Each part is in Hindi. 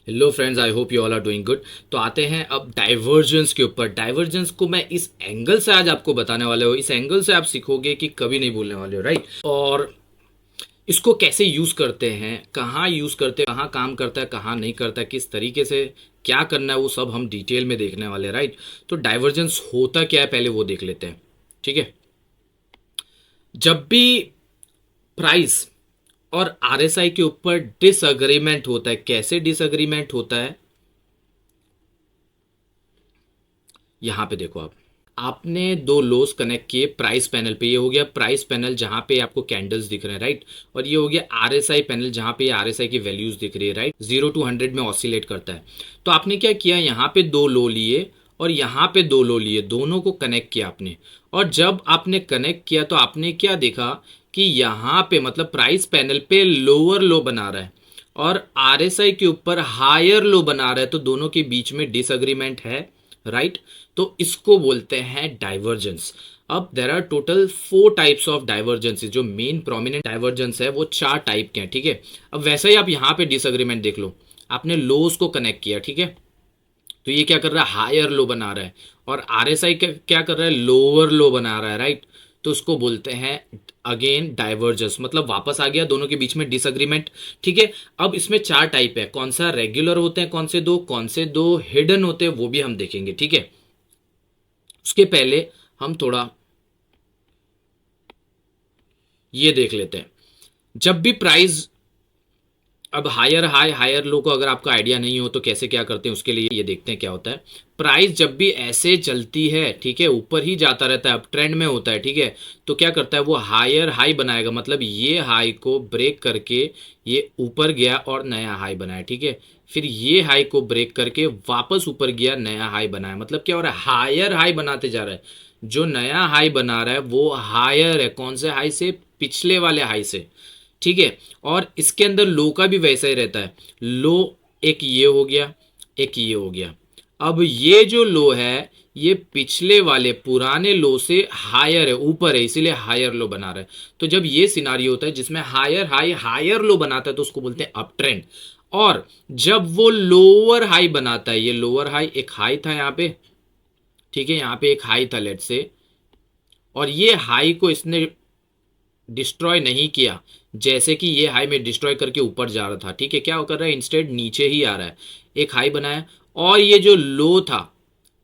Hello friends, I hope you all are doing good. तो आते हैं अब डाइवर्जेंस के ऊपर। डाइवर्जेंस को मैं इस एंगल से आज आपको बताने वाले हो। इस एंगल से आप सीखोगे कि कभी नहीं भूलने वाले हो, राइट। और इसको कैसे यूज करते हैं, कहाँ यूज करते हैं, कहाँ काम करता है, कहाँ नहीं करता है, किस तरीके से क्या करना है, वो सब हम डिटेल में देखने वाले हैं, राइट। तो डाइवर्जेंस होता क्या है पहले वो देख लेते हैं, ठीक है। जब भी प्राइस और आरएसआई के ऊपर डिसअग्रीमेंट होता है, कैसे डिसअग्रीमेंट होता है, यहां पे देखो। आप आपने दो लोस कनेक्ट किए प्राइस पैनल पे। ये हो गया प्राइस पैनल जहां पे आपको कैंडल्स दिख रहे हैं, राइट। और ये हो गया आरएसआई पैनल जहां पे आरएसआई की वैल्यूज दिख रही है, राइट। 0 to 100 में ऑसिलेट करता है। तो आपने क्या किया, यहाँ पे दो लो लिए और यहाँ पे दो लो लिए, दोनों को कनेक्ट किया आपने। और जब आपने कनेक्ट किया तो आपने क्या देखा कि यहाँ पे मतलब प्राइस पैनल पे लोअर लो बना रहा है और आरएसआई के ऊपर हायर लो बना रहा है। तो दोनों के बीच में डिसएग्रीमेंट है, राइट। तो इसको बोलते हैं डाइवर्जेंस। अब there are total 4 types of divergences. जो मेन प्रोमिनेंट डाइवर्जेंस है वो 4 टाइप के हैं, ठीक है। अब वैसा ही आप यहां पे डिसएग्रीमेंट देख लो। आपने लोस को कनेक्ट किया, ठीक है। तो ये क्या कर रहा है, हायर लो बना रहा है। और आरएसआई क्या कर रहा है, लोअर लो बना रहा है, राइट। तो उसको बोलते हैं अगेन डाइवर्जेंस, मतलब वापस आ गया दोनों के बीच में डिसएग्रीमेंट, ठीक है। अब इसमें 4 टाइप है। कौन सा रेगुलर होते हैं, कौन से दो हिडन होते हैं, वो भी हम देखेंगे, ठीक है। उसके पहले हम थोड़ा ये देख लेते हैं। जब भी प्राइस, अब हायर हाई हायर लो को अगर आपका आइडिया नहीं हो तो कैसे क्या करते हैं उसके लिए ये देखते हैं क्या होता है। प्राइस जब भी ऐसे चलती है, ठीक है, ऊपर ही जाता रहता है, अब ट्रेंड में होता है, ठीक है। तो क्या करता है, वो हायर हाई बनाएगा, मतलब ये हाई को ब्रेक करके ये ऊपर गया और नया हाई बनाया, ठीक है। फिर ये हाई को ब्रेक करके वापस ऊपर गया, नया हाई बनाया। मतलब क्या हो रहा है, हायर हाई बनाते जा रहा है। जो नया हाई बना रहा है वो हायर है, कौन से हाई से, पिछले वाले हाई से, ठीक है। और इसके अंदर लो का भी वैसा ही रहता है। लो एक ये हो गया, एक ये हो गया। अब ये जो लो है ये पिछले वाले पुराने लो से हायर है, ऊपर है, इसीलिए हायर लो बना रहा है। तो जब ये सिनारियो होता है जिसमें हायर हाई हायर लो बनाता है तो उसको बोलते हैं अप ट्रेंड। और जब वो लोअर हाई बनाता है, ये लोअर हाई, एक हाई था यहाँ पे, ठीक है, यहाँ पे एक हाई था लेट से, और ये हाई को इसने डिस्ट्रॉय नहीं किया, जैसे कि ये हाई में डिस्ट्रॉय करके ऊपर जा रहा था, ठीक है। क्या कर रहा है, इंस्टेड नीचे ही आ रहा है। एक हाई बनाया और ये जो लो था,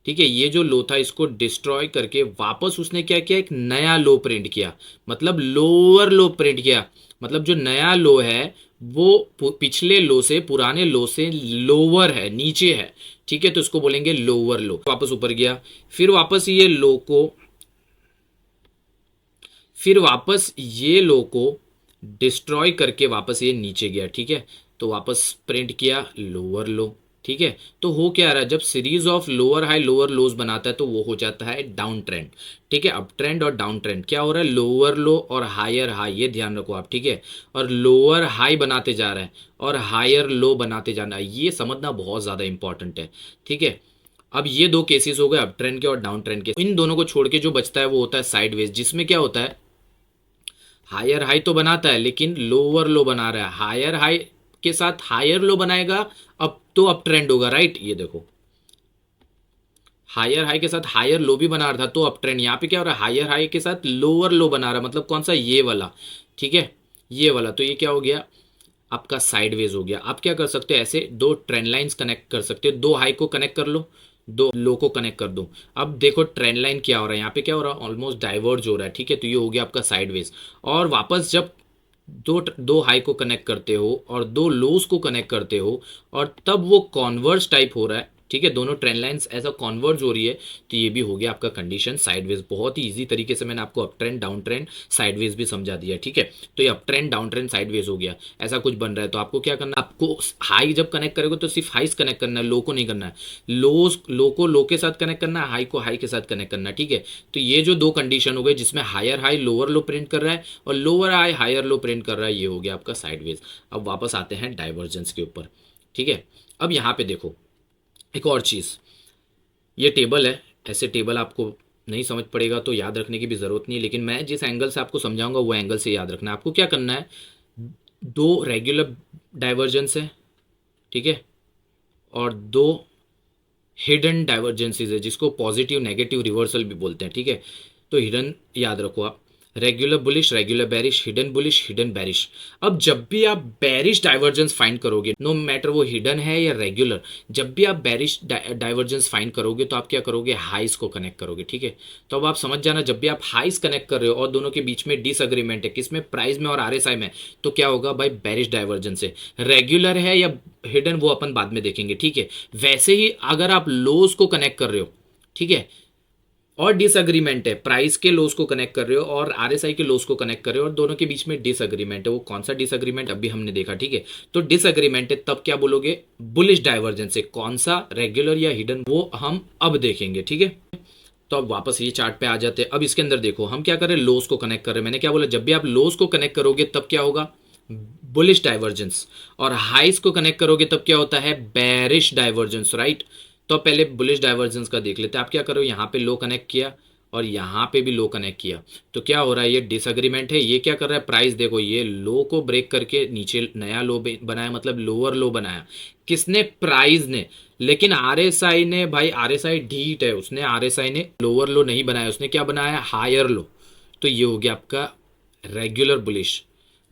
ठीक है, ये जो लो था इसको डिस्ट्रॉय करके वापस उसने क्या किया, एक नया लो प्रिंट किया, मतलब लोअर लो प्रिंट किया। मतलब जो नया लो है वो पिछले लो से, पुराने लो से लोअर है, नीचे है, ठीक है। तो इसको बोलेंगे लोअर लो। वापस ऊपर गया, फिर वापस ये लो को, फिर वापस ये लो को डिस्ट्रॉय करके वापस ये नीचे गया, ठीक है। तो वापस प्रिंट किया लोअर लो, ठीक है। तो हो क्या रहा है, जब series of lower high lower लोज बनाता है तो वो हो जाता है डाउन ट्रेंड, ठीक है। अप ट्रेंड और डाउन ट्रेंड क्या हो रहा है, लोअर लो और हायर हाई, ये ध्यान रखो आप, ठीक है। और लोअर हाई बनाते जा रहा है और हायर लो बनाते जाना है, ये समझना बहुत ज्यादा इंपॉर्टेंट है, ठीक है। अब ये दो केसेस हो गए अप ट्रेंड के और डाउन ट्रेंड के। इन दोनों को छोड़ के जो बचता है वो होता है साइडवेज, जिसमें क्या होता है, हायर हाई तो बनाता है लेकिन लोअर लो बना रहा है। हायर हाई के साथ हायर लो बनाएगा, अब तो अप ट्रेंड होगा, राइट। ये देखो, हायर हाई के साथ हायर लो भी बना रहा था तो अप ट्रेंड। यहाँ पे क्या हो रहा है, हायर हाई के साथ लोअर लो बना रहा है, मतलब कौन सा, ये वाला, ठीक है, ये वाला। तो ये क्या हो गया, आपका साइडवेज हो गया। आप क्या कर सकते हो, ऐसे दो ट्रेंड लाइंस कनेक्ट कर सकते हो। दो हाई को कनेक्ट कर लो, दो लो को कनेक्ट कर दो। अब देखो ट्रेंड लाइन क्या हो रहा है, यहाँ पे क्या हो रहा है, ऑलमोस्ट डाइवर्ज हो रहा है, ठीक है। तो ये हो गया आपका साइडवेज। और वापस जब दो दो हाई को कनेक्ट करते हो और दो लोज को कनेक्ट करते हो और तब वो कॉन्वर्ज टाइप हो रहा है, ठीक है, दोनों ट्रेंड लाइंस ऐसा कॉन्वर्ज हो रही है, तो ये भी हो गया आपका कंडीशन साइडवेज। बहुत ही इजी तरीके से मैंने आपको up trend down trend sideways भी समझा दिया, ठीक है। तो ये up trend down trend sideways हो गया, ऐसा कुछ बन रहा है। तो आपको क्या करना है, आपको हाई जब कनेक्ट करेगा तो सिर्फ हाई कनेक्ट करना है, लो को नहीं करना है। लो को लो के साथ कनेक्ट करना है, हाई को हाई के साथ कनेक्ट करना है, ठीक है। तो ये जो दो कंडीशन हो गए जिसमें higher high lower low print कर रहा है और lower high higher low print कर रहा है, ये हो गया आपका साइडवेज। अब वापस आते हैं डाइवर्जेंस के ऊपर, ठीक है। अब यहाँ पे देखो एक और चीज़, ये टेबल है, ऐसे टेबल आपको नहीं समझ पड़ेगा तो याद रखने की भी ज़रूरत नहीं है, लेकिन मैं जिस एंगल से आपको समझाऊंगा वो एंगल से याद रखना है। आपको क्या करना है, दो रेगुलर डाइवर्जेंस है, ठीक है, और दो हिडन डाइवर्जेंसीज है जिसको पॉजिटिव नेगेटिव रिवर्सल भी बोलते हैं, ठीक है। तो हिडन याद रखो आप, regular bullish, regular बैरिश, hidden bullish, hidden बैरिश। अब जब भी आप बैरिश डाइवर्जेंस फाइंड करोगे, नो मैटर वो हिडन है या रेगुलर, जब भी आप बैरिश डाइवर्जेंस फाइंड करोगे तो आप क्या करोगे, हाइस को कनेक्ट करोगे, ठीक है। तो अब आप समझ जाना, जब भी आप हाइस कनेक्ट कर रहे हो और दोनों के बीच में डिसएग्रीमेंट है, किसमें, प्राइस में और आरएसआई में, तो क्या होगा भाई, बैरिश डाइवर्जेंस है। रेगुलर है या हिडन वो अपन बाद में देखेंगे, ठीक है। वैसे ही अगर आप लोज को कनेक्ट कर रहे हो, ठीक है, और डिसएग्रीमेंट है, प्राइस के लोस को कनेक्ट कर रहे हो और आरएसआई के लोस को कनेक्ट कर रहे हो और दोनों के बीच में डिसएग्रीमेंट है, वो कौन सा डिसएग्रीमेंट अभी हमने देखा, ठीक है। तो डिसएग्रीमेंट है तब क्या बोलोगे, बुलिश डाइवर्जेंस है। कौन सा, रेगुलर या हिडन, वो हम अब देखेंगे, ठीक है। तो अब वापस ये चार्ट पे आ जाते हैं। अब इसके अंदर देखो हम क्या कर रहे हैं, लोस को कनेक्ट कर रहे हैं। मैंने क्या बोला, जब भी आप लोस को कनेक्ट करोगे तब क्या होगा, बुलिश डाइवर्जेंस, और हाइस को कनेक्ट करोगे तब क्या होता है, बेरिश डाइवर्जेंस, राइट। तो पहले बुलिश डाइवर्जेंस का देख लेते हैं। आप क्या करो, यहाँ पे लो कनेक्ट किया और यहाँ पे भी लो कनेक्ट किया, तो क्या हो रहा है, ये डिसएग्रीमेंट है। ये क्या कर रहा है, प्राइस देखो ये लो को ब्रेक करके नीचे नया लो बनाया, मतलब लोअर लो बनाया, किसने, प्राइस ने। लेकिन आरएसआई ने, भाई आरएसआई ढीठ है, उसने, आरएसआई ने लोअर लो नहीं बनाया, उसने क्या बनाया, हायर लो। तो ये हो गया आपका रेगुलर बुलिश।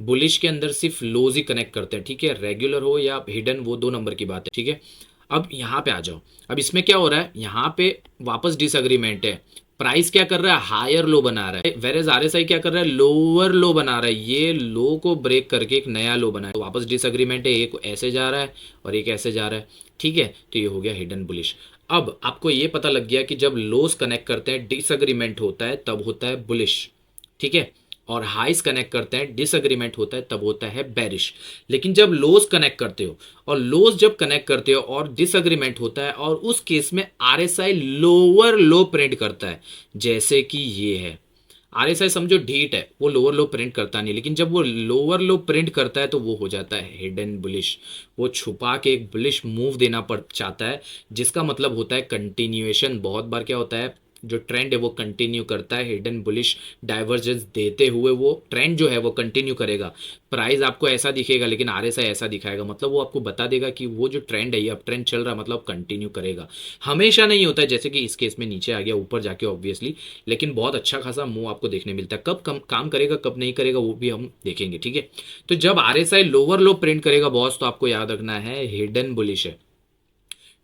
बुलिश के अंदर सिर्फ लोज ही कनेक्ट करते हैं, ठीक है, रेगुलर हो या हिडन वो दो नंबर की बात है, ठीक है। अब यहाँ पे आ जाओ। अब इसमें क्या हो रहा है, यहाँ पे वापस डिसएग्रीमेंट है। प्राइस क्या कर रहा है, हायर लो बना रहा है, वेरेज आरएसआई क्या कर रहा है, लोअर लो बना रहा है। ये लो को ब्रेक करके एक नया लो बना है, तो वापस डिसएग्रीमेंट है, एक ऐसे जा रहा है और एक ऐसे जा रहा है, ठीक है। तो ये हो गया हिडन बुलिश। अब आपको ये पता लग गया कि जब लोस कनेक्ट करते हैं डिसएग्रीमेंट होता है तब होता है बुलिश, ठीक है, और हाइस कनेक्ट करते हैं डिसएग्रीमेंट होता है तब होता है बेरिश। लेकिन जब लोस कनेक्ट करते हो और लोस जब कनेक्ट करते हो और डिसएग्रीमेंट होता है, और उस केस में आरएसआई लोअर लो प्रिंट करता है, जैसे कि ये है, आरएसआई समझो ढीठ है, वो लोअर लो प्रिंट करता नहीं, लेकिन जब वो लोअर लो प्रिंट करता है तो वो हो जाता है हिडन बुलिश। वो छुपा के एक बुलिश मूव देना पड़ चाहता है, जिसका मतलब होता है कंटिन्यूएशन। बहुत बार क्या होता है, जो ट्रेंड है वो कंटिन्यू करता है, हिडन बुलिश डाइवर्जेंस देते हुए वो ट्रेंड जो है वो कंटिन्यू करेगा। प्राइस आपको ऐसा दिखेगा लेकिन आरएसआई ऐसा दिखाएगा, मतलब वो आपको बता देगा कि वो जो ट्रेंड है ये अब ट्रेंड चल रहा है, मतलब कंटिन्यू करेगा। हमेशा नहीं होता है, जैसे कि इस केस में नीचे आ गया ऊपर जाके ऑब्वियसली, लेकिन बहुत अच्छा खासा मूव आपको देखने मिलता है। कब काम करेगा कब नहीं करेगा वो भी हम देखेंगे, ठीक है। तो जब आरएसआई लोअर लो प्रिंट करेगा बॉस, तो आपको याद रखना है हिडन बुलिश है,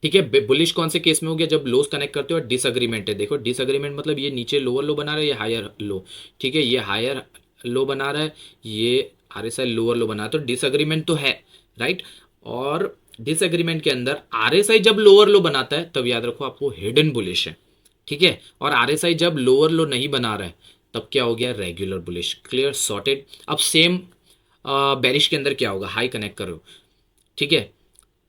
ठीक है। बुलिश कौन से केस में हो गया, जब लोस कनेक्ट करते हो डिसएग्रीमेंट है। देखो डिसएग्रीमेंट मतलब ये नीचे लोअर लो बना रहा है, ये हायर लो, ठीक है, ये हायर लो बना रहा है, ये आरएसआई लोअर लो बना रहा है, तो डिसएग्रीमेंट तो है, राइट। और डिसएग्रीमेंट के अंदर आरएसआई जब लोअर लो बनाता है तब याद रखो आपको हिडन बुलिश है, ठीक है। और आरएसआई जब लोअर लो नहीं बना रहा है तब क्या हो गया, रेगुलर बुलिश। Clear, sorted. अब सेम बेरिश के अंदर क्या होगा, हाई कनेक्ट करो, ठीक है,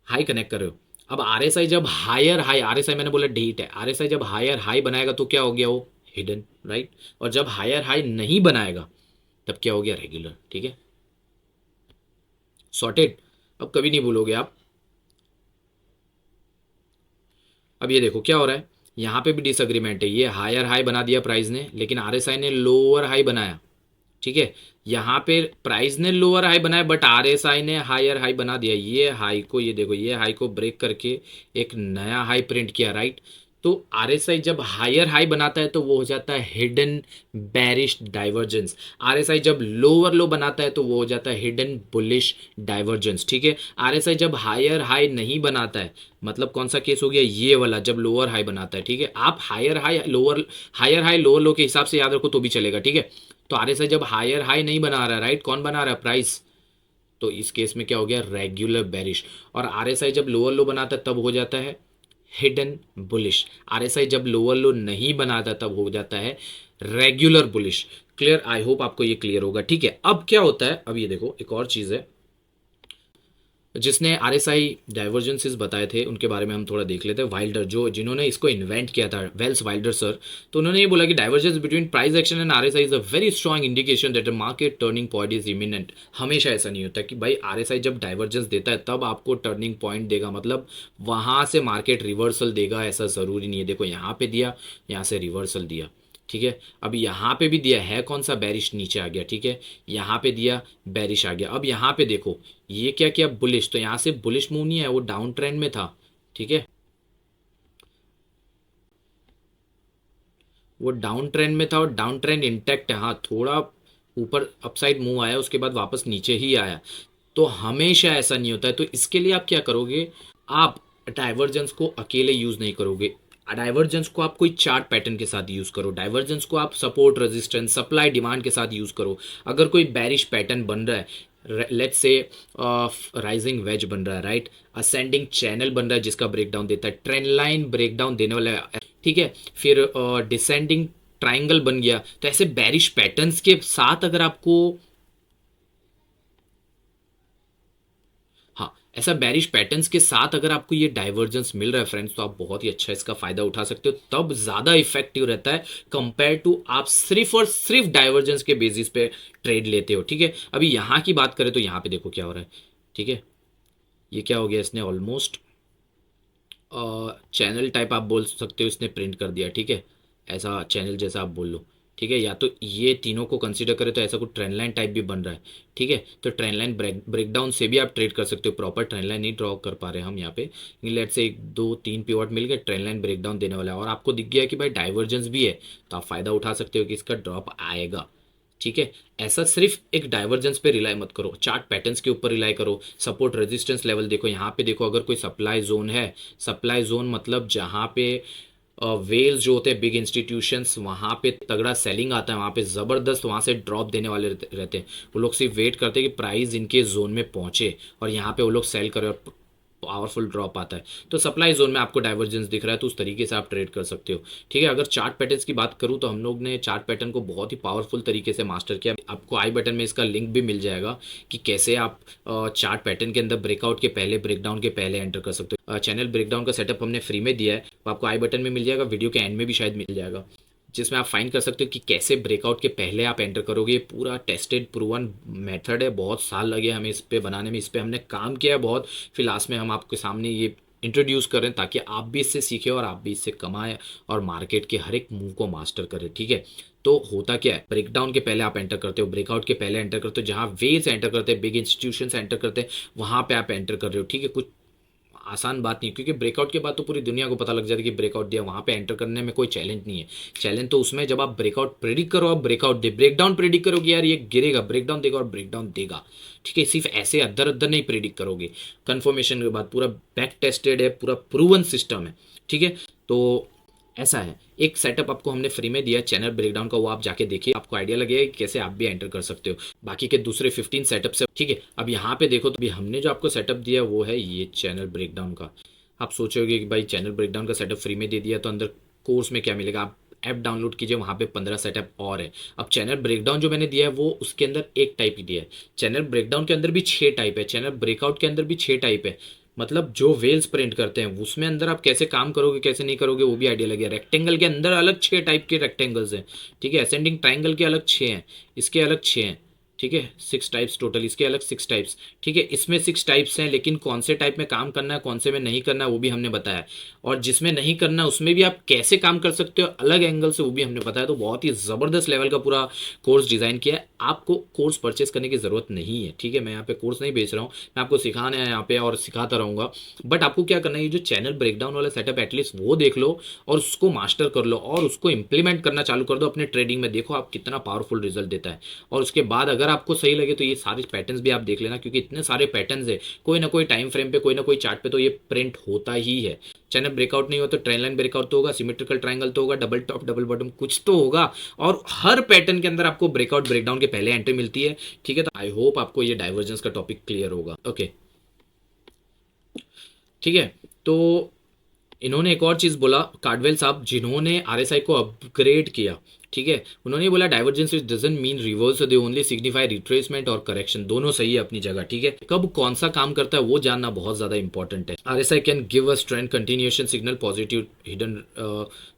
हाई कनेक्ट कर रहे हो। अब आरएसआई जब हायर हाई, आरएसआई मैंने बोला ढीठ है, आरएसआई जब हायर हाई बनाएगा तो क्या हो गया, वो हिडन, राइट। और जब हायर हाई नहीं बनाएगा तब क्या हो गया, रेगुलर, ठीक है, सॉर्टेड। अब कभी नहीं भूलोगे आप। अब ये देखो क्या हो रहा है, यहां पे भी डिसएग्रीमेंट है, ये हायर हाई बना दिया प्राइस ने, लेकिन आरएसआई ने लोअर हाई बनाया, ठीक है। यहाँ पे प्राइस ने लोअर हाई बनाया बट आरएसआई ने हायर हाई बना दिया। ये हाई को, ये देखो, ये हाई को ब्रेक करके एक नया हाई प्रिंट किया, राइट। तो आरएसआई जब हायर हाई बनाता है तो वो हो जाता है हिडन बेरिश डाइवर्जेंस। आरएसआई जब लोअर लो बनाता है तो वो हो जाता है हिडन बुलिश डाइवर्जेंस, ठीक है। आरएसआई जब हायर हाई नहीं बनाता है, मतलब कौन सा केस हो गया, ये वाला, जब लोअर हाई बनाता है, ठीक है। आप हायर हाई लोअर लो के हिसाब से याद रखो तो भी चलेगा, ठीक है। तो आरएसआई जब हायर हाई नहीं बना रहा है, राइट, कौन बना रहा है, प्राइस, तो इस केस में क्या हो गया, रेगुलर बेरिश। और आरएसआई जब लोअर लो बनाता है तब हो जाता है हिडन बुलिश। आरएसआई जब लोअर लो नहीं बनाता तब हो जाता है regular bullish. Clear, I hope आपको ये क्लियर होगा, ठीक है। अब क्या होता है, अब ये देखो एक और चीज है जिसने आरएसआई डाइवर्जेंसेस बताए थे उनके बारे में हम थोड़ा देख लेते हैं। वाइल्डर, जो जिन्होंने इसको इन्वेंट किया था, वेल्स वाइल्डर सर, तो उन्होंने ये बोला कि divergence between price action and RSI is a very strong indication that a market turning point is imminent. हमेशा ऐसा नहीं होता कि भाई आरएसआई जब डाइवर्जेंस देता है तब आपको टर्निंग पॉइंट देगा, मतलब वहां से मार्केट रिवर्सल देगा, ऐसा जरूरी नहीं है। देखो यहाँ पे दिया, यहाँ से रिवर्सल दिया, ठीक है। अब यहाँ पे भी दिया है, कौन सा, बेरिश, नीचे आ गया, ठीक है। यहाँ पे दिया, बेरिश आ गया। अब यहाँ पे देखो ये क्या किया, बुलिश, तो यहाँ से बुलिश मूव नहीं है, वो डाउन ट्रेंड में था, ठीक है, वो डाउन ट्रेंड में था और डाउन ट्रेंड इंटैक्ट है। हाँ, थोड़ा ऊपर अपसाइड मूव आया, उसके बाद वापस नीचे ही आया। तो हमेशा ऐसा नहीं होता है। तो इसके लिए आप क्या करोगे, आप डाइवर्जेंस को अकेले यूज नहीं करोगे। डाइवर्जेंस को आप कोई चार्ट पैटर्न के साथ यूज करो। डाइवर्जेंस को आप सपोर्ट, रेजिस्टेंस, सप्लाई, डिमांड के साथ यूज करो। अगर कोई बैरिश पैटर्न बन रहा है, लेट्स से राइजिंग वेज बन रहा है, राइट, असेंडिंग चैनल बन रहा है जिसका ब्रेकडाउन देता है, ट्रेंड लाइन ब्रेकडाउन देने वाला है, ठीक है, फिर डिसेंडिंग ट्राइंगल बन गया, तो ऐसे बैरिश पैटर्न्स के साथ अगर आपको, हाँ, ऐसा बैरिश पैटर्न्स के साथ अगर आपको ये डाइवर्जेंस मिल रहा है फ्रेंड्स, तो आप बहुत ही अच्छा इसका फायदा उठा सकते हो। तब ज्यादा इफेक्टिव रहता है कंपेयर टू आप सिर्फ और सिर्फ डाइवर्जेंस के बेसिस पे ट्रेड लेते हो। ठीक है, अभी यहाँ की बात करें तो यहाँ पे देखो क्या हो रहा है। ठीक है, ये क्या हो गया, इसने ऑलमोस्ट चैनल टाइप आप बोल सकते हो, इसने प्रिंट कर दिया। ठीक है, ऐसा चैनल जैसा आप बोल लो। ठीक है, या तो ये तीनों को कंसीडर करें तो ऐसा कुछ ट्रेंड लाइन टाइप भी बन रहा है। ठीक है, तो ट्रेंड लाइन ब्रेकडाउन से भी आप ट्रेड कर सकते हो। प्रॉपर ट्रेंड लाइन नहीं ड्रॉ कर पा रहे हम यहाँ पे, लेट से 1 2 3 पिवट मिल गए, ट्रेंड लाइन ब्रेकडाउन देने वाला है और आपको दिख गया कि भाई डाइवर्जेंस भी है, तो आप फायदा उठा सकते हो कि इसका ड्रॉप आएगा। ठीक है, ऐसा सिर्फ एक डाइवर्जेंस पे रिलाई मत करो, चार्ट पैटर्न्स के ऊपर रिलाई करो। सपोर्ट रेजिस्टेंस लेवल देखो, यहाँ पे देखो अगर कोई सप्लाई जोन है, सप्लाई जोन मतलब जहाँ पे वेल्स जो होते हैं, बिग इंस्टीट्यूशंस, वहाँ पे तगड़ा सेलिंग आता है, वहाँ पे ज़बरदस्त वहाँ से ड्रॉप देने वाले रहते हैं। वो लोग सिर्फ वेट करते हैं कि प्राइस इनके जोन में पहुँचे और यहाँ पे वो लोग सेल करें और पावरफुल ड्रॉप आता है। तो सप्लाई जोन में आपको डाइवर्जेंस दिख रहा है, तो उस तरीके से आप ट्रेड कर सकते हो। ठीक है, अगर चार्ट पैटर्न्स की बात करूँ तो हम लोग ने चार्ट पैटर्न को बहुत ही पावरफुल तरीके से मास्टर किया। आपको आई बटन में इसका लिंक भी मिल जाएगा कि कैसे आप चार्ट पैटर्न के अंदर ब्रेकआउट के पहले, ब्रेकडाउन के पहले एंटर कर सकते हो। चैनल ब्रेकडाउन का सेटअप हमने फ्री में दिया है, वो आपको आई बटन में मिल जाएगा, वीडियो के एंड में भी शायद मिल जाएगा, जिसमें आप फाइंड कर सकते हो कि कैसे ब्रेकआउट के पहले आप एंटर करोगे। ये पूरा टेस्टेड प्रूवन मेथड है, बहुत साल लगे हमें इस पे बनाने में, इस पे हमने काम किया है बहुत। फिर लास्ट में हम आपके सामने ये इंट्रोड्यूस करें ताकि आप भी इससे सीखें और आप भी इससे कमाएं और मार्केट के हर एक मूव को मास्टर करें। ठीक है, तो होता क्या है, ब्रेकडाउन के पहले आप एंटर करते हो, ब्रेकआउट के पहले एंटर करते हो, जहां वेव्स एंटर करते हैं, बिग इंस्टीट्यूशंस एंटर करते हैं, वहां पे आप एंटर कर रहे हो। ठीक है, कुछ आसान बात नहीं, क्योंकि ब्रेकआउट के बाद तो पूरी दुनिया को पता लग जाता है कि ब्रेकआउट दिया, वहां पे एंटर करने में कोई चैलेंज नहीं है। चैलेंज तो उसमें जब आप ब्रेकआउट प्रेडिक्ट करो, आप ब्रेकआउट दे, ब्रेकडाउन प्रेडिक्ट करोगे यार ये गिरेगा, ब्रेकडाउन देगा और ब्रेकडाउन देगा। ठीक है, सिर्फ ऐसे अदर अदर नहीं प्रेडिक्ट करोगे, कंफर्मेशन के बाद पूरा बैक टेस्टेड है, पूरा प्रूवन सिस्टम है। ठीक है, तो ऐसा है, एक सेटअप आपको हमने फ्री में दिया चैनल ब्रेकडाउन का, वो आप जाके देखिए, आपको आइडिया लगेगा कि कैसे आप भी एंटर कर सकते हो। बाकी के दूसरे 15 सेटअप से। ठीक है, अब यहाँ पे देखो, तो अभी हमने जो आपको सेटअप दिया वो है ये चैनल ब्रेकडाउन का। आप सोचोगे कि भाई चैनल ब्रेकडाउन का सेटअप फ्री में दे दिया तो अंदर कोर्स में क्या मिलेगा, आप ऐप डाउनलोड कीजिए, वहाँ पे 15 सेटअप और है। अब चैनल ब्रेकडाउन जो मैंने दिया है वो उसके अंदर एक टाइप ही दिया है। चैनल ब्रेकडाउन के अंदर भी 6 टाइप है, चैनल ब्रेकआउट के अंदर भी 6 टाइप है। मतलब जो वेल्स प्रिंट करते हैं उसमें अंदर आप कैसे काम करोगे कैसे नहीं करोगे वो भी आइडिया लगे। रेक्टेंगल के अंदर अलग 6 टाइप के रेक्टेंगल्स हैं। ठीक है, असेंडिंग ट्राइंगल के अलग 6 हैं, इसके अलग 6 हैं। ठीक है, 6 टाइप्स टोटल, इसके अलग 6 टाइप्स। ठीक है, इसमें 6 टाइप्स हैं, लेकिन कौन से टाइप में काम करना है कौन से में नहीं करना है वो भी हमने बताया। और जिसमें नहीं करना उसमें भी आप कैसे काम कर सकते हो अलग एंगल से, वो भी हमने बताया। तो बहुत ही ज़बरदस्त लेवल का पूरा कोर्स डिज़ाइन किया है। आपको कोर्स परचेस करने की ज़रूरत नहीं है। ठीक है, मैं यहाँ पे कोर्स नहीं बेच रहा हूँ, मैं आपको सिखाना है यहाँ पे और सिखाता रहूँगा। बट आपको क्या करना है, ये जो चैनल ब्रेकडाउन वाला सेटअप एटलीस्ट वो देख लो और उसको मास्टर कर लो और उसको इंप्लीमेंट करना चालू कर दो अपने ट्रेडिंग में। देखो आप कितना पावरफुल रिजल्ट देता है। और उसके बाद अगर आपको सही लगे तो ये सारे पैटर्न्स भी आप देख लेना, क्योंकि इतने सारे पैटर्न्स है, कोई ना कोई टाइम फ्रेम पे, कोई ना कोई चार्ट पे तो ये प्रिंट होता ही है। चैनल ब्रेकआउट नहीं हो तो ट्रेंड लाइन ब्रेकआउट तो होगा, सिमेट्रिकल ट्रायंगल तो होगा, डबल टॉप डबल बॉटम कुछ तो होगा। और हर पैटर्न के अंदर आपको ब्रेकआउट ब्रेकडाउन के पहले एंट्री मिलती है। ठीक है, तो आई होप आपको ये डाइवर्जेंस का टॉपिक क्लियर होगा। ओके, ठीक है, तो इन्होंने एक और चीज़ बोला कार्डवेल साहब, जिन्होंने आरएसआई को अपग्रेड किया। ठीक है, उन्होंने बोला divergence doesn't mean reverse, they only signify retracement और करेक्शन। दोनों सही है अपनी जगह। ठीक है, कब कौन सा काम करता है वो जानना बहुत ज्यादा इंपॉर्टेंट है। RSI can give us trend continuation signal, positive hidden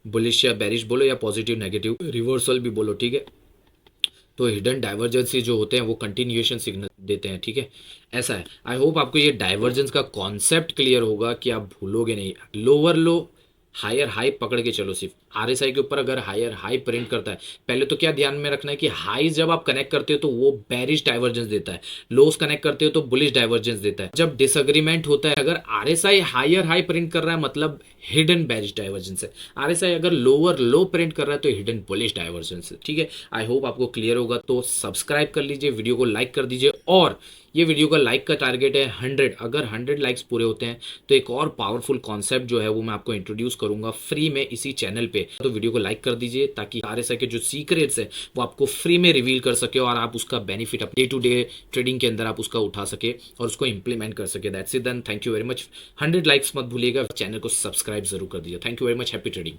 bullish या बेरिश बोलो या पॉजिटिव नेगेटिव रिवर्सल भी बोलो। ठीक है, तो हिडन डाइवर्जेंसी जो होते हैं वो कंटिन्यूएशन सिग्नल देते हैं। ठीक है, ऐसा है। आई होप आपको ये डाइवर्जेंस का कॉन्सेप्ट क्लियर होगा कि आप भूलोगे नहीं। लोअर लो हायर हाई पकड़ के चलो। सिर्फ आरएसआई के ऊपर अगर हायर हाई प्रिंट करता है, पहले तो क्या ध्यान में रखना है कि हाई जब आप कनेक्ट करते हो तो वो बेरिश डाइवर्जेंस देता है, लोस कनेक्ट करते हो तो बुलिश डाइवर्जेंस देता है। जब डिसएग्रीमेंट होता है, अगर आरएसआई हायर हाई प्रिंट कर रहा है मतलब हिडन बेरिश डाइवर्जेंस है, आरएसआई अगर लोअर लो प्रिंट कर रहा है तो हिडन बुलिश डाइवर्जेंस है। ठीक है, आई होप आपको क्लियर होगा। तो सब्सक्राइब कर लीजिए, वीडियो को लाइक कर दीजिए, और ये वीडियो का लाइक का टारगेट है 100। अगर 100 लाइक्स पूरे होते हैं तो एक और पावरफुल कॉन्सेप्ट जो है वो मैं आपको इंट्रोड्यूस करूंगा फ्री में इसी चैनल पे। तो वीडियो को लाइक कर दीजिए ताकि आरएसआई के जो सीक्रेट्स है वो आपको फ्री में रिवील कर सके और आप उसका benefit day to day trading के अंदर आप उसका उठा सके और उसको इंप्लीमेंट कर सके। That's it then, thank you very much. 100 likes मत भूलिएगा, चैनल को सब्सक्राइब जरूर कर दीजिए। Thank you very much, happy trading.